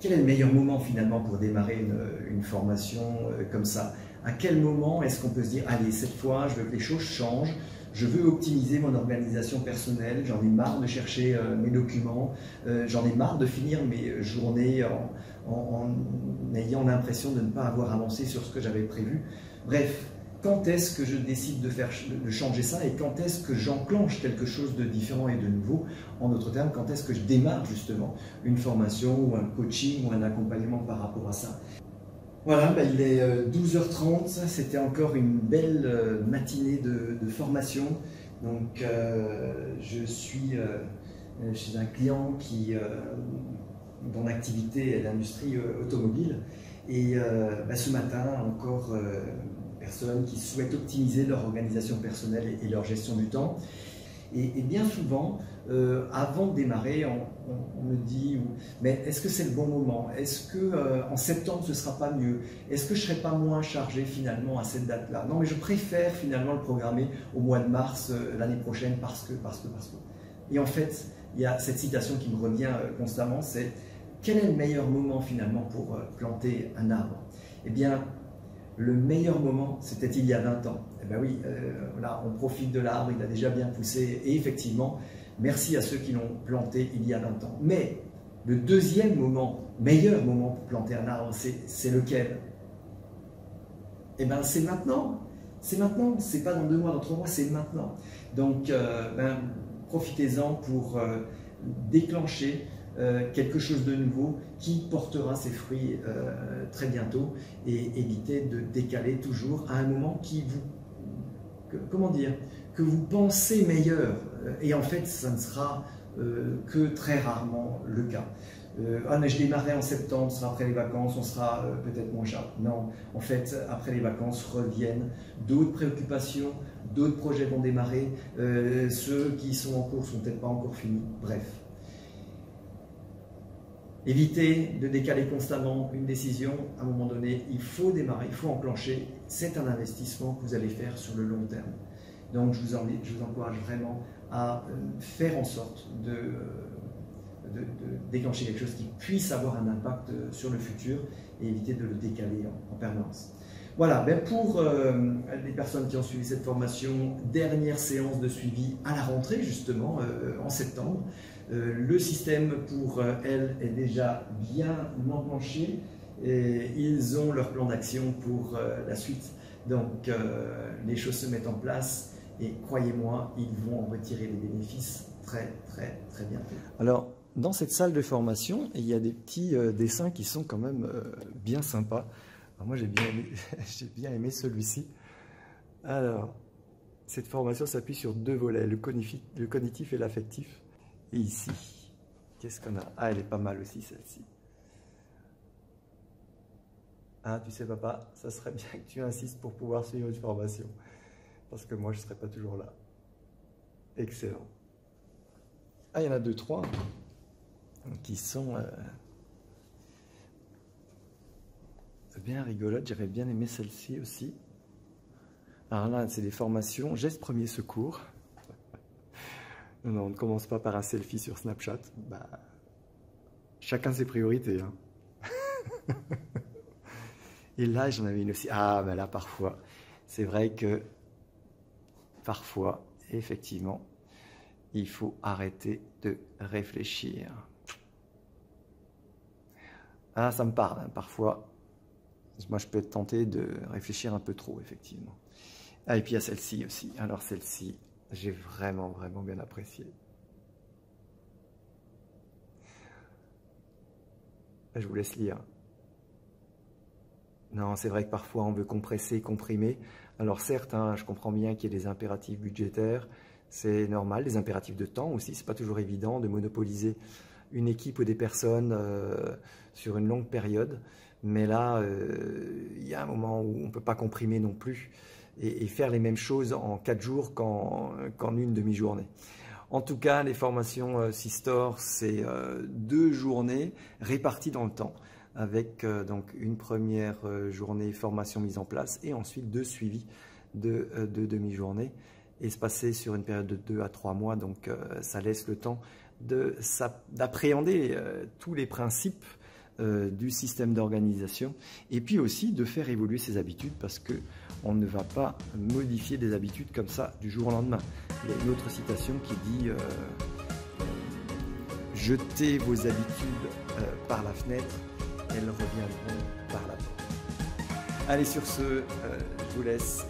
quel est le meilleur moment finalement pour démarrer une formation comme ça? À quel moment est-ce qu'on peut se dire, allez, cette fois, je veux que les choses changent, je veux optimiser mon organisation personnelle, j'en ai marre de chercher mes documents, j'en ai marre de finir mes journées en ayant l'impression de ne pas avoir avancé sur ce que j'avais prévu. Bref, quand est-ce que je décide de changer ça et quand est-ce que j'enclenche quelque chose de différent et de nouveau? En d'autres termes, quand est-ce que je démarre justement une formation ou un coaching ou un accompagnement par rapport à ça? Voilà, ben il est 12h30, c'était encore une belle matinée de formation. Donc je suis chez un client dont l'activité est l'industrie automobile. Et ce matin, encore personnes qui souhaitent optimiser leur organisation personnelle et leur gestion du temps. Et bien souvent, avant de démarrer, on me dit mais est-ce que c'est le bon moment? Est-ce qu'en septembre ce ne sera pas mieux? Est-ce que je ne serai pas moins chargé finalement à cette date-là? Non, mais je préfère finalement le programmer au mois de mars l'année prochaine parce que. Et en fait, il y a cette citation qui me revient constamment, c'est quel est le meilleur moment finalement pour planter un arbre? Eh bien, le meilleur moment, c'était il y a 20 ans. Eh bien oui, là, on profite de l'arbre, il a déjà bien poussé. Et effectivement, merci à ceux qui l'ont planté il y a 20 ans. Mais le deuxième moment, meilleur moment pour planter un arbre, c'est lequel? Eh bien, c'est maintenant. C'est maintenant, c'est pas dans 2 mois, dans 3 mois, c'est maintenant. Donc, profitez-en pour déclencher quelque chose de nouveau qui portera ses fruits très bientôt et éviter de décaler toujours à un moment qui que vous pensez meilleur et en fait ça ne sera que très rarement le cas. Ah mais je démarrais en septembre, ce sera après les vacances, on sera peut-être moins chargé. Non, en fait après les vacances reviennent d'autres préoccupations, d'autres projets vont démarrer, ceux qui sont en cours sont peut-être pas encore finis, bref. Évitez de décaler constamment une décision. À un moment donné, il faut démarrer, il faut enclencher. C'est un investissement que vous allez faire sur le long terme. Donc, je vous encourage vraiment à faire en sorte de déclencher quelque chose qui puisse avoir un impact sur le futur et éviter de le décaler en permanence. Voilà, ben pour les personnes qui ont suivi cette formation, dernière séance de suivi à la rentrée justement en septembre. Le système pour elles est déjà bien enclenché et ils ont leur plan d'action pour la suite. Donc les choses se mettent en place et croyez-moi, ils vont en retirer les bénéfices très bientôt. Alors dans cette salle de formation, il y a des petits dessins qui sont quand même bien sympas. Alors moi j'ai bien aimé celui-ci. Alors cette formation s'appuie sur 2 volets, le cognitif et l'affectif. Et ici, qu'est-ce qu'on a? Ah, elle est pas mal aussi, celle-ci. Ah, tu sais, papa, ça serait bien que tu insistes pour pouvoir suivre une formation. Parce que moi, je ne serai pas toujours là. Excellent. Ah, il y en a 2, 3 qui sont bien rigolotes. J'avais bien aimé celle-ci aussi. Alors là, c'est des formations gestes premiers secours. Non, on ne commence pas par un selfie sur Snapchat. Bah, chacun ses priorités. Hein. Et là, j'en avais une aussi. Ah, ben là, parfois, c'est vrai que parfois, effectivement, il faut arrêter de réfléchir. Ah, ça me parle. Hein, parfois, moi, je peux être tenté de réfléchir un peu trop, effectivement. Ah, et puis il y a celle-ci aussi. Alors, celle-ci, j'ai vraiment bien apprécié. Je vous laisse lire. Non, c'est vrai que parfois on veut compresser, comprimer. Alors certes, hein, je comprends bien qu'il y ait des impératifs budgétaires, c'est normal, des impératifs de temps aussi. C'est pas toujours évident de monopoliser une équipe ou des personnes sur une longue période. Mais là, il y a un moment où on ne peut pas comprimer non plus. Et faire les mêmes choses en 4 jours qu'en une demi-journée. En tout cas, les formations Sistor, c'est 2 journées réparties dans le temps, avec donc une première journée formation mise en place et ensuite 2 suivis de demi-journée et se passer sur une période de 2 à 3 mois. Donc ça laisse le temps d'appréhender tous les principes du système d'organisation, et puis aussi de faire évoluer ses habitudes, parce que on ne va pas modifier des habitudes comme ça du jour au lendemain. Il y a une autre citation qui dit jetez vos habitudes par la fenêtre, elles reviendront par la porte. Allez, sur ce, je vous laisse.